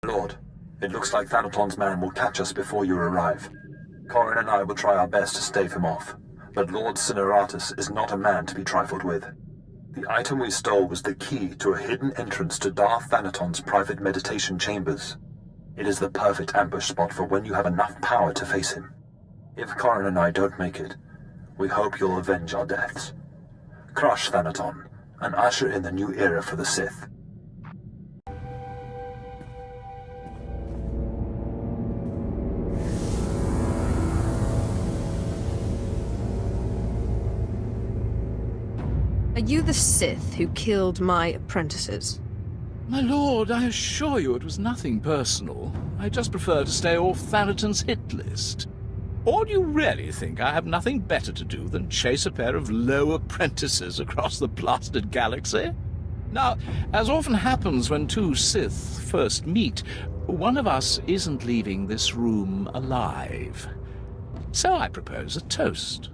Lord, it looks like Thanaton's man will catch us before you arrive. Corrin and I will try our best to stave him off, but Lord Cineratus is not a man to be trifled with. The item we stole was the key to a hidden entrance to Darth Thanaton's private meditation chambers. It is the perfect ambush spot for when you have enough power to face him. If Corrin and I don't make it, we hope you'll avenge our deaths. Crush Thanaton, and usher in the new era for the Sith. Are you the Sith who killed my apprentices? My lord, I assure you it was nothing personal. I just prefer to stay off Thanaton's hit list. Or do you really think I have nothing better to do than chase a pair of low apprentices across the blasted galaxy? Now, as often happens when two Sith first meet, one of us isn't leaving this room alive. So I propose a toast.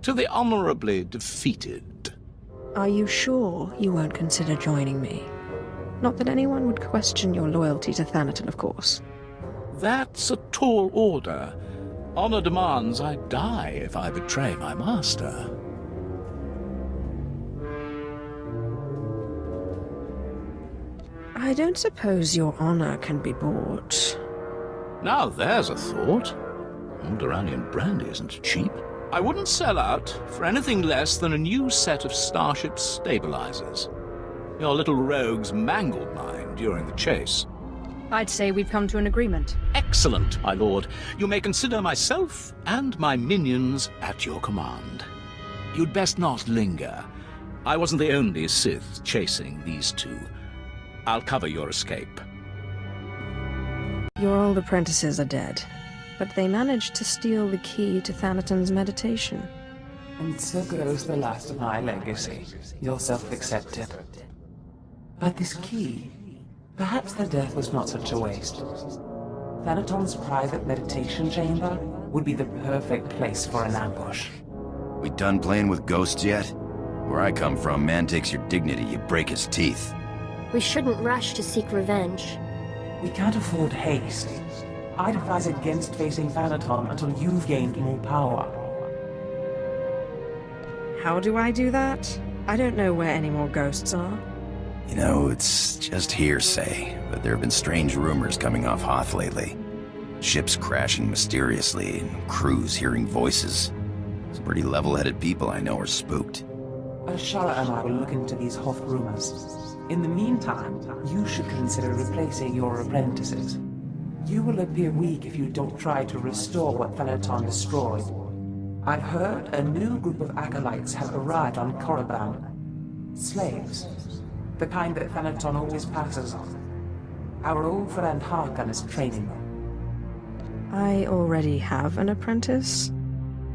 To the honorably defeated. Are you sure you won't consider joining me? Not that anyone would question your loyalty to Thanaton, of course. That's a tall order. Honor demands I die if I betray my master. I don't suppose your honor can be bought. Now there's a thought. Alderaanian brandy isn't cheap. I wouldn't sell out for anything less than a new set of Starship stabilizers. Your little rogues mangled mine during the chase. I'd say we've come to an agreement. Excellent, my lord. You may consider myself and my minions at your command. You'd best not linger. I wasn't the only Sith chasing these two. I'll cover your escape. Your old apprentices are dead, but they managed to steal the key to Thanaton's meditation. And so goes the last of my legacy. You'll self-accept it. But this key, perhaps their death was not such a waste. Thanaton's private meditation chamber would be the perfect place for an ambush. We done playing with ghosts yet? Where I come from, man takes your dignity, you break his teeth. We shouldn't rush to seek revenge. We can't afford haste. I'd advise against facing Thanaton until you've gained more power. How do I do that? I don't know where any more ghosts are. You know, it's just hearsay, but there have been strange rumors coming off Hoth lately. Ships crashing mysteriously, and crews hearing voices. Some pretty level-headed people I know are spooked. Ashara and I will look into these Hoth rumors. In the meantime, you should consider replacing your apprentices. You will appear weak if you don't try to restore what Thanaton destroyed. I've heard a new group of acolytes have arrived on Korriban. Slaves. The kind that Thanaton always passes on. Our old friend Harkon is training them. I already have an apprentice?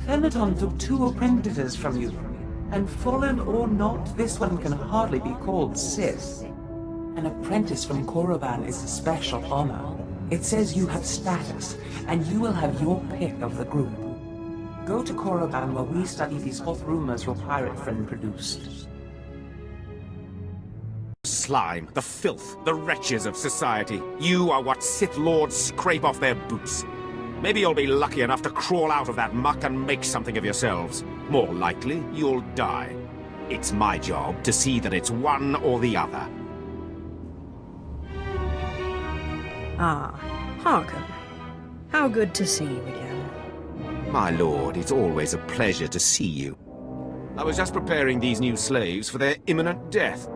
Thanaton took 2 apprentices from you. And fallen or not, this one can hardly be called Sith. An apprentice from Korriban is a special honor. It says you have status, and you will have your pick of the group. Go to Korriban while we study these Hoth rumors your pirate friend produced. Slime, the filth, the wretches of society. You are what Sith Lords scrape off their boots. Maybe you'll be lucky enough to crawl out of that muck and make something of yourselves. More likely, you'll die. It's my job to see that it's one or the other. Ah, Harkon. How good to see you again. My lord, it's always a pleasure to see you. I was just preparing these new slaves for their imminent death.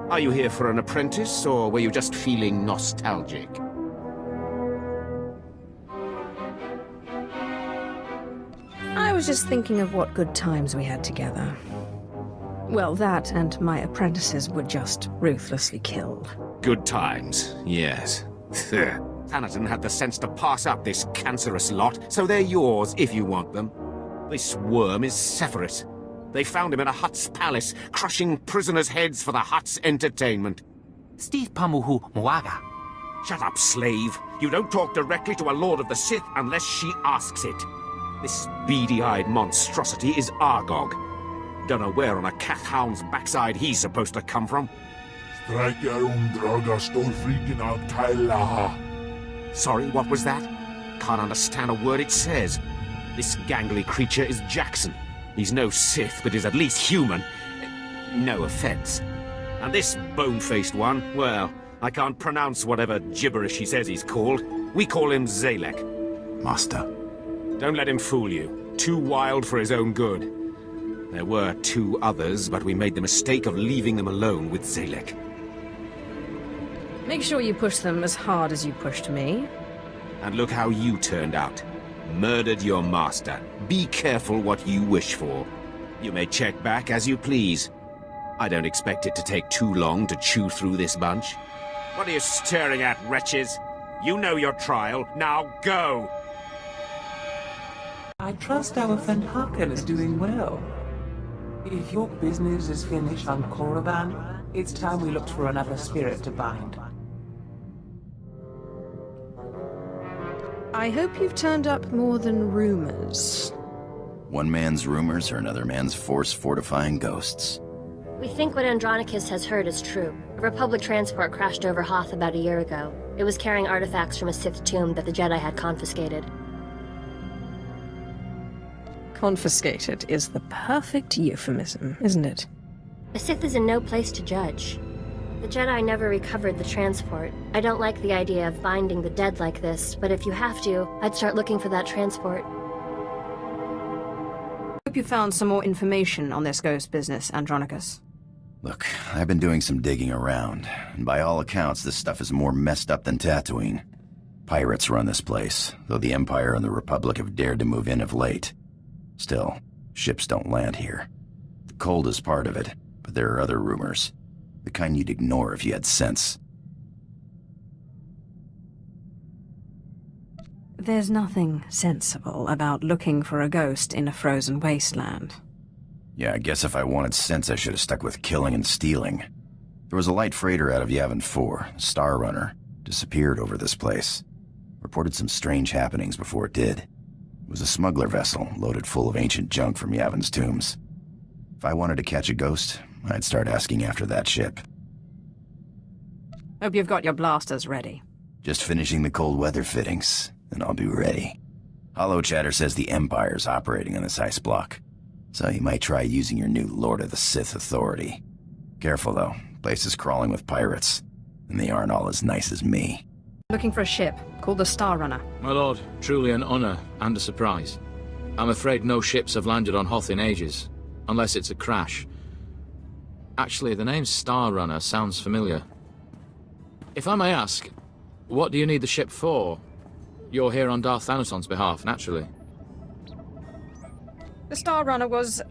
Are you here for an apprentice, or were you just feeling nostalgic? I was just thinking of what good times we had together. Well, that and my apprentices were just ruthlessly killed. Good times, yes. Thanaton had the sense to pass up this cancerous lot, so they're yours if you want them. This worm is Sephiroth. They found him in a Hutt's palace, crushing prisoners' heads for the Hutt's entertainment. Steve Pamuhu Mwaga. Shut up, slave. You don't talk directly to a Lord of the Sith unless she asks it. This beady-eyed monstrosity is Argog. Don't know where on a cat hound's backside he's supposed to come from. Sorry, what was that? Can't understand a word it says. This gangly creature is Jackson. He's no Sith, but is at least human. No offense. And this bone-faced one, well, I can't pronounce whatever gibberish he says he's called. We call him Zalek. Master. Don't let him fool you. Too wild for his own good. There were 2 others, but we made the mistake of leaving them alone with Zalek. Make sure you push them as hard as you pushed me. And look how you turned out. Murdered your master. Be careful what you wish for. You may check back as you please. I don't expect it to take too long to chew through this bunch. What are you staring at, wretches? You know your trial. Now go! I trust our friend Harkin is doing well. If your business is finished on Korriban, it's time we looked for another spirit to bind. I hope you've turned up more than rumors. One man's rumors are another man's force-fortifying ghosts. We think what Andronikus has heard is true. A Republic transport crashed over Hoth about a year ago. It was carrying artifacts from a Sith tomb that the Jedi had confiscated. Confiscated is the perfect euphemism, isn't it? A Sith is in no place to judge. The Jedi never recovered the transport. I don't like the idea of binding the dead like this, but if you have to, I'd start looking for that transport. Hope you found some more information on this ghost business, Andronikus. Look, I've been doing some digging around, and by all accounts, this stuff is more messed up than Tatooine. Pirates run this place, though the Empire and the Republic have dared to move in of late. Still, ships don't land here. The cold is part of it, but there are other rumors. The kind you'd ignore if you had sense. There's nothing sensible about looking for a ghost in a frozen wasteland. Yeah, I guess if I wanted sense, I should have stuck with killing and stealing. There was a light freighter out of Yavin 4, Star Runner, disappeared over this place. Reported some strange happenings before it did. It was a smuggler vessel loaded full of ancient junk from Yavin's tombs. If I wanted to catch a ghost, I'd start asking after that ship. Hope you've got your blasters ready. Just finishing the cold weather fittings, and I'll be ready. Hollow Chatter says the Empire's operating on this ice block, so you might try using your new Lord of the Sith authority. Careful though, place is crawling with pirates, and they aren't all as nice as me. Looking for a ship called the Star Runner. My lord, truly an honor and a surprise. I'm afraid no ships have landed on Hoth in ages, unless it's a crash. Actually, the name Star Runner sounds familiar. If I may ask, what do you need the ship for? You're here on Darth Thanaton's behalf, naturally. The Star Runner was,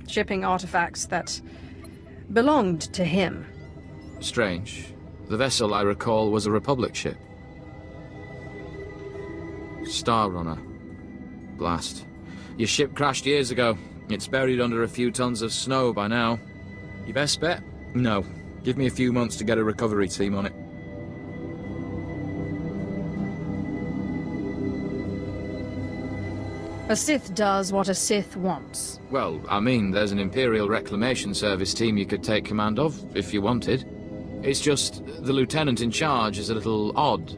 shipping artifacts that belonged to him. Strange. The vessel, I recall, was a Republic ship. Star Runner. Blast. Your ship crashed years ago. It's buried under a few tons of snow by now. Your best bet? No. Give me a few months to get a recovery team on it. A Sith does what a Sith wants. Well, I mean, there's an Imperial Reclamation Service team you could take command of, if you wanted. It's just, the lieutenant in charge is a little odd.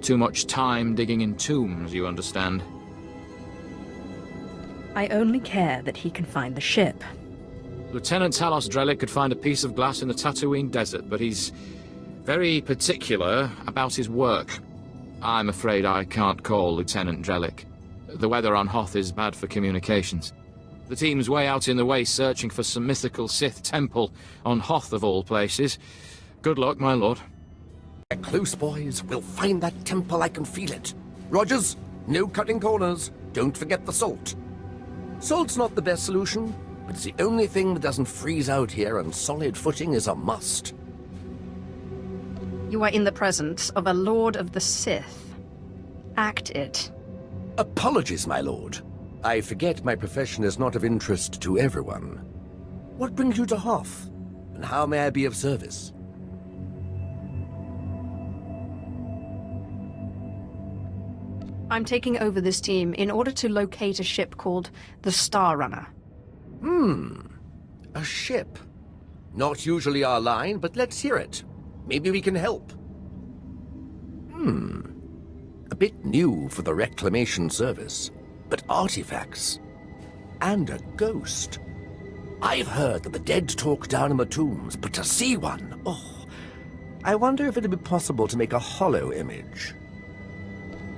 Too much time digging in tombs, you understand. I only care that he can find the ship. Lieutenant Talos Drellick could find a piece of glass in the Tatooine desert, but he's very particular about his work. I'm afraid I can't call Lieutenant Drellick. The weather on Hoth is bad for communications. The team's way out in the waste searching for some mythical Sith temple on Hoth of all places. Good luck, my lord. Get close, boys. We'll find that temple. I can feel it. Rogers, no cutting corners. Don't forget the salt. Salt's not the best solution, but it's the only thing that doesn't freeze out here, and solid footing is a must. You are in the presence of a Lord of the Sith. Act it. Apologies, my lord. I forget my profession is not of interest to everyone. What brings you to Hoth, and how may I be of service? I'm taking over this team in order to locate a ship called the Star Runner. A ship. Not usually our line, but let's hear it. Maybe we can help. A bit new for the Reclamation Service, but artifacts. And a ghost. I've heard that the dead talk down in the tombs, but to see one, I wonder if it'd be possible to make a hollow image.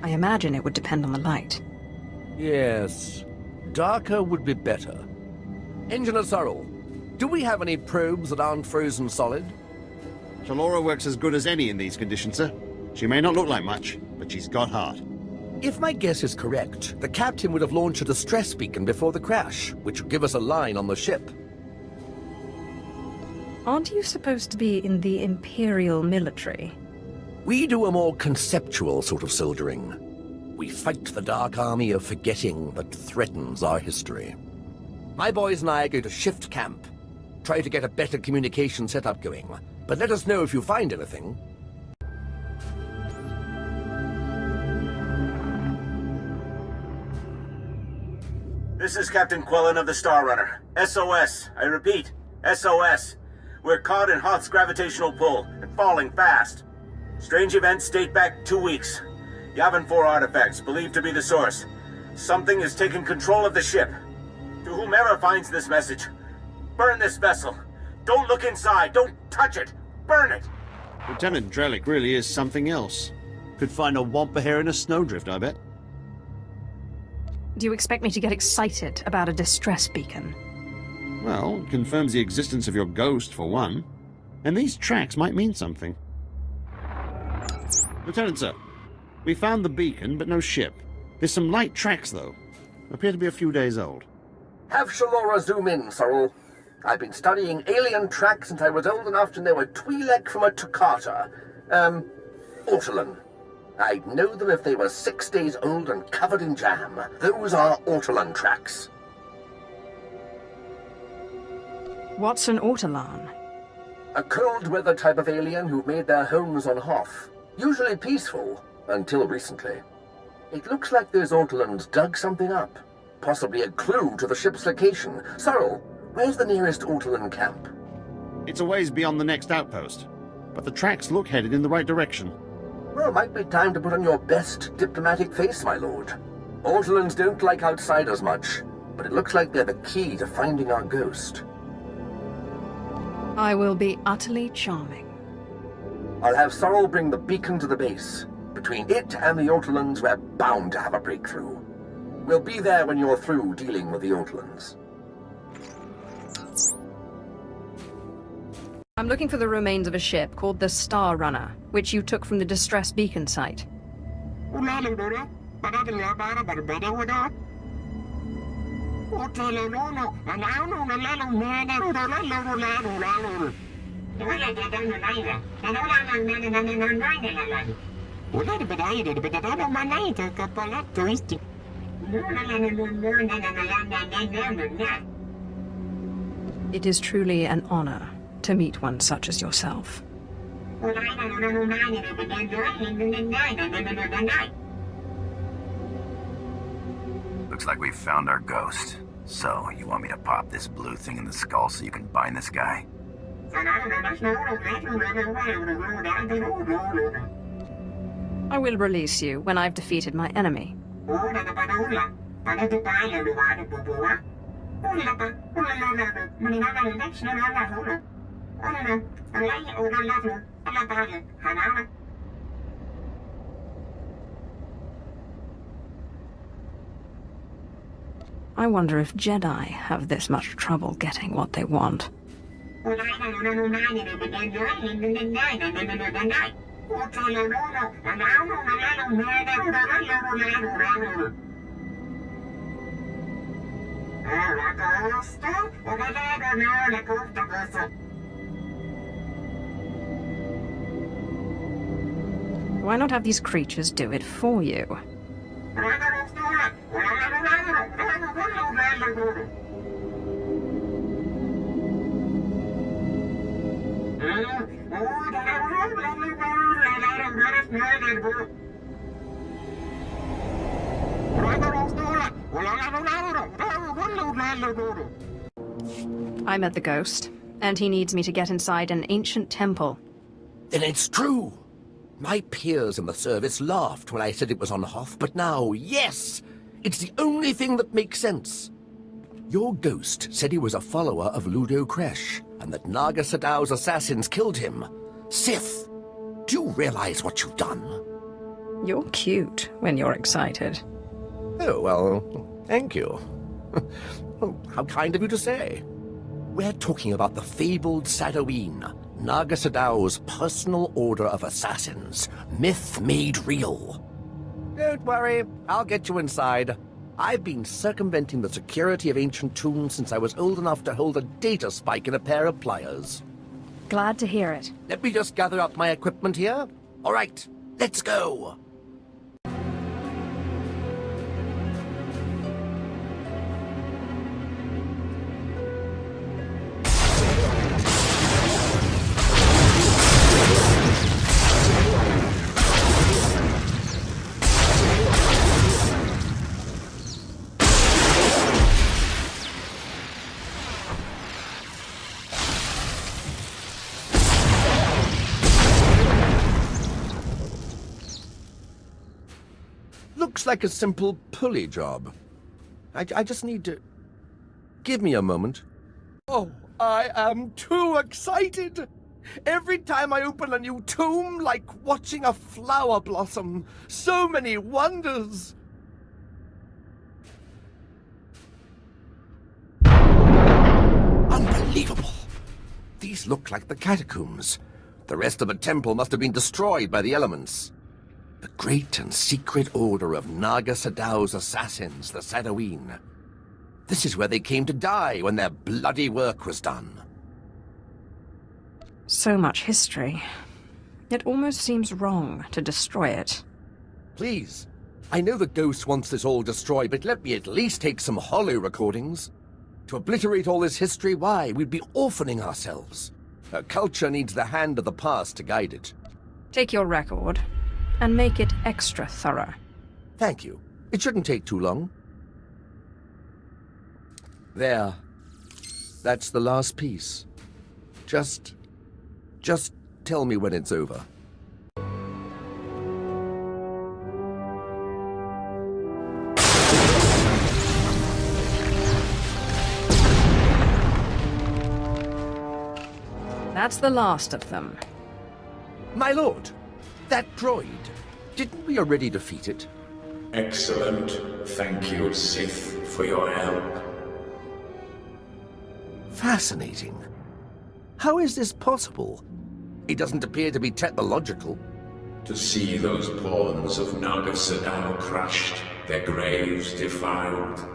I imagine it would depend on the light. Yes, darker would be better. Engineer Sorrel, do we have any probes that aren't frozen solid? Shalora works as good as any in these conditions, sir. She may not look like much, but she's got heart. If my guess is correct, the captain would have launched a distress beacon before the crash, which would give us a line on the ship. Aren't you supposed to be in the Imperial military? We do a more conceptual sort of soldiering. We fight the dark army of forgetting that threatens our history. My boys and I go to shift camp, try to get a better communication setup going, but let us know if you find anything. This is Captain Quellen of the Star Runner. SOS. I repeat, SOS. We're caught in Hoth's gravitational pull and falling fast. Strange events date back 2 weeks. Yavin 4 artifacts, believed to be the source. Something has taken control of the ship. To whomever finds this message, burn this vessel. Don't look inside. Don't touch it. Burn it. Lieutenant Drellick really is something else. Could find a wampa hair in a snowdrift, I bet. Do you expect me to get excited about a distress beacon? Well, it confirms the existence of your ghost, for one. And these tracks might mean something. Lieutenant, sir. We found the beacon, but no ship. There's some light tracks, though. Appear to be a few days old. Have Shalora zoom in, Sorrel. I've been studying alien tracks since I was old enough to know a Twi'lek from a Toccata. Ortolan. I'd know them if they were 6 days old and covered in jam. Those are Ortolan tracks. What's an Ortolan? A cold-weather type of alien who made their homes on Hoth. Usually peaceful, until recently. It looks like those Ortolans dug something up. Possibly a clue to the ship's location. Sorrel, where's the nearest Ortolan camp? It's a ways beyond the next outpost, but the tracks look headed in the right direction. Well, might be time to put on your best diplomatic face, my lord. Ortolans don't like outsiders much, but it looks like they're the key to finding our ghost. I will be utterly charming. I'll have Sorrel bring the beacon to the base. Between it and the Ortolans, we're bound to have a breakthrough. We'll be there when you're through dealing with the Ortolans. I'm looking for the remains of a ship called the Star Runner, which you took from the distress beacon site. It is truly an honor to meet one such as yourself. Looks like we've found our ghost. So, you want me to pop this blue thing in the skull so you can bind this guy? I will release you when I've defeated my enemy. I wonder if Jedi have this much trouble getting what they want. Why not have these creatures do it for you? I met the ghost. And he needs me to get inside an ancient temple. Then it's true. My peers in the service laughed when I said it was on Hoth, but now, yes! It's the only thing that makes sense. Your ghost said he was a follower of Ludo Kresh, and that Naga Sadow's assassins killed him. Sith, do you realize what you've done? You're cute when you're excited. Oh, well, thank you. How kind of you to say. We're talking about the fabled Sadoween, Naga Sadow's personal order of assassins, myth made real. Don't worry, I'll get you inside. I've been circumventing the security of ancient tombs since I was old enough to hold a data spike in a pair of pliers. Glad to hear it. Let me just gather up my equipment here. All right, let's go. Looks like a simple pulley job. I just need to... Give me a moment. Oh, I am too excited! Every time I open a new tomb, like watching a flower blossom. So many wonders! Unbelievable! These look like the catacombs. The rest of the temple must have been destroyed by the elements. The great and secret order of Naga Sadow's assassins, the Sadoween. This is where they came to die when their bloody work was done. So much history. It almost seems wrong to destroy it. Please, I know the ghost wants this all destroyed, but let me at least take some hollow recordings. To obliterate all this history, why, we'd be orphaning ourselves. Our culture needs the hand of the past to guide it. Take your record, and make it extra thorough. Thank you. It shouldn't take too long. There. That's the last piece. Just tell me when it's over. That's the last of them. My lord, that droid, didn't we already defeat it? Excellent. Thank you, Sith, for your help. Fascinating. How is this possible? It doesn't appear to be technological. To see those pawns of Naga Sadow crushed, their graves defiled.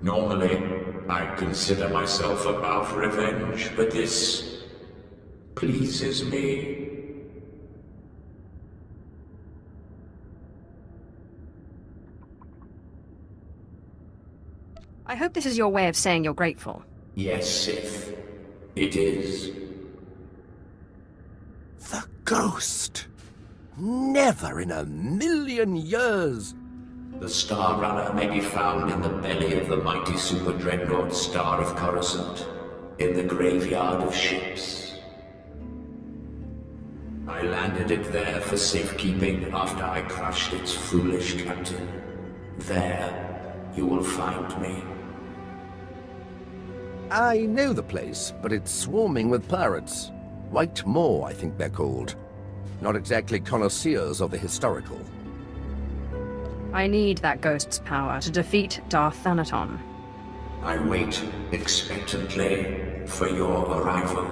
Normally, I'd consider myself above revenge, but this pleases me. I hope this is your way of saying you're grateful. Yes, Sith. It is. The ghost! Never in a million years! The Star Runner may be found in the belly of the mighty super dreadnought Star of Coruscant, in the graveyard of ships. I landed it there for safekeeping after I crushed its foolish captain. There, you will find me. I know the place, but it's swarming with pirates. White Moor, I think they're called. Not exactly connoisseurs of the historical. I need that ghost's power to defeat Darth Thanaton. I wait expectantly for your arrival.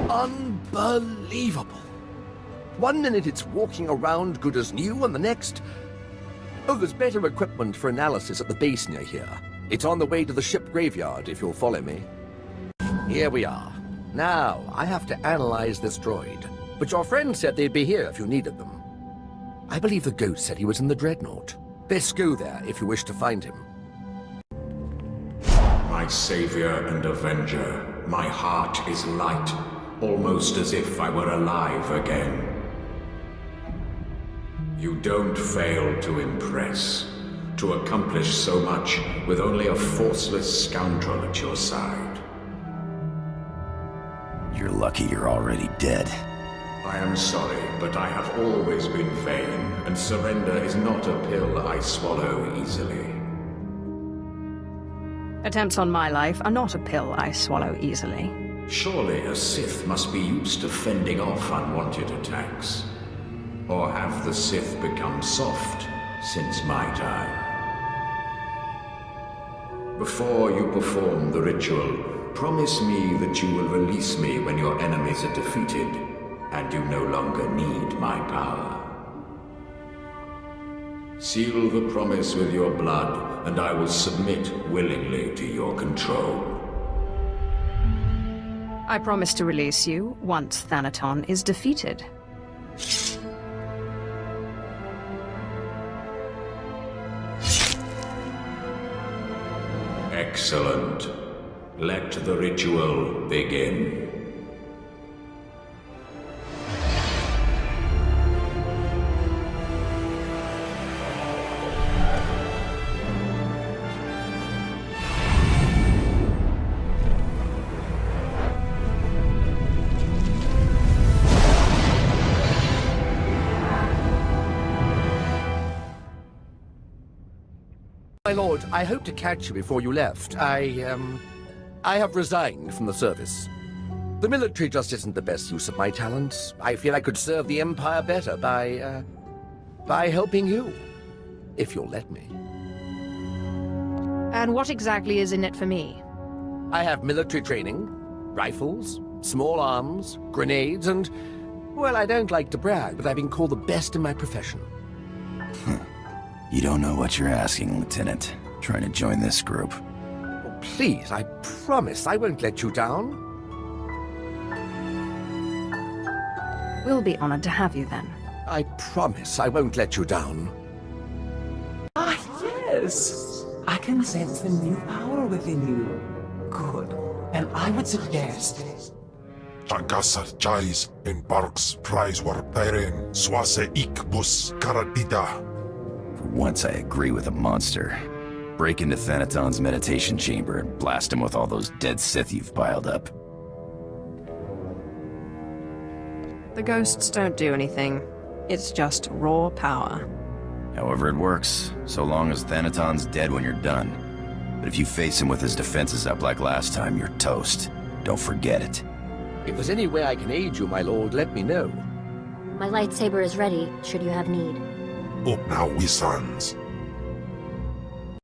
Unbelievable! One minute it's walking around good as new, and the next... Oh, there's better equipment for analysis at the base near here. It's on the way to the ship graveyard, if you'll follow me. Here we are. Now, I have to analyze this droid. But your friend said they'd be here if you needed them. I believe the ghost said he was in the dreadnought. Best go there if you wish to find him. My savior and avenger, my heart is light, almost as if I were alive again. You don't fail to impress. to accomplish so much with only a forceless scoundrel at your side. You're lucky you're already dead. I am sorry, but I have always been vain, and surrender is not a pill I swallow easily. Attempts on my life are not a pill I swallow easily. Surely a Sith must be used to fending off unwanted attacks. Or have the Sith become soft since my time? Before you perform the ritual, promise me that you will release me when your enemies are defeated, and you no longer need my power. Seal the promise with your blood, and I will submit willingly to your control. I promise to release you once Thanaton is defeated. Excellent. Let the ritual begin. My lord, I hoped to catch you before you left. I have resigned from the service. The military just isn't the best use of my talents. I feel I could serve the Empire better by helping you. If you'll let me. And what exactly is in it for me? I have military training, rifles, small arms, grenades, and, well, I don't like to brag, but I've been called the best in my profession. You don't know what you're asking, Lieutenant. Trying to join this group. Oh, please, I promise I won't let you down. We'll be honored to have you then. I promise I won't let you down. Ah, yes! I can sense the new power within you. Good. And I would suggest... Tangasar Jais in Barks Prize war Peren Swase Ikbus Karadida. For once I agree with a monster. Break into Thanaton's meditation chamber and blast him with all those dead Sith you've piled up. The ghosts don't do anything. It's just raw power. However it works, so long as Thanaton's dead when you're done. But if you face him with his defenses up like last time, you're toast. Don't forget it. If there's any way I can aid you, my lord, let me know. My lightsaber is ready, should you have need. Up now, we sons.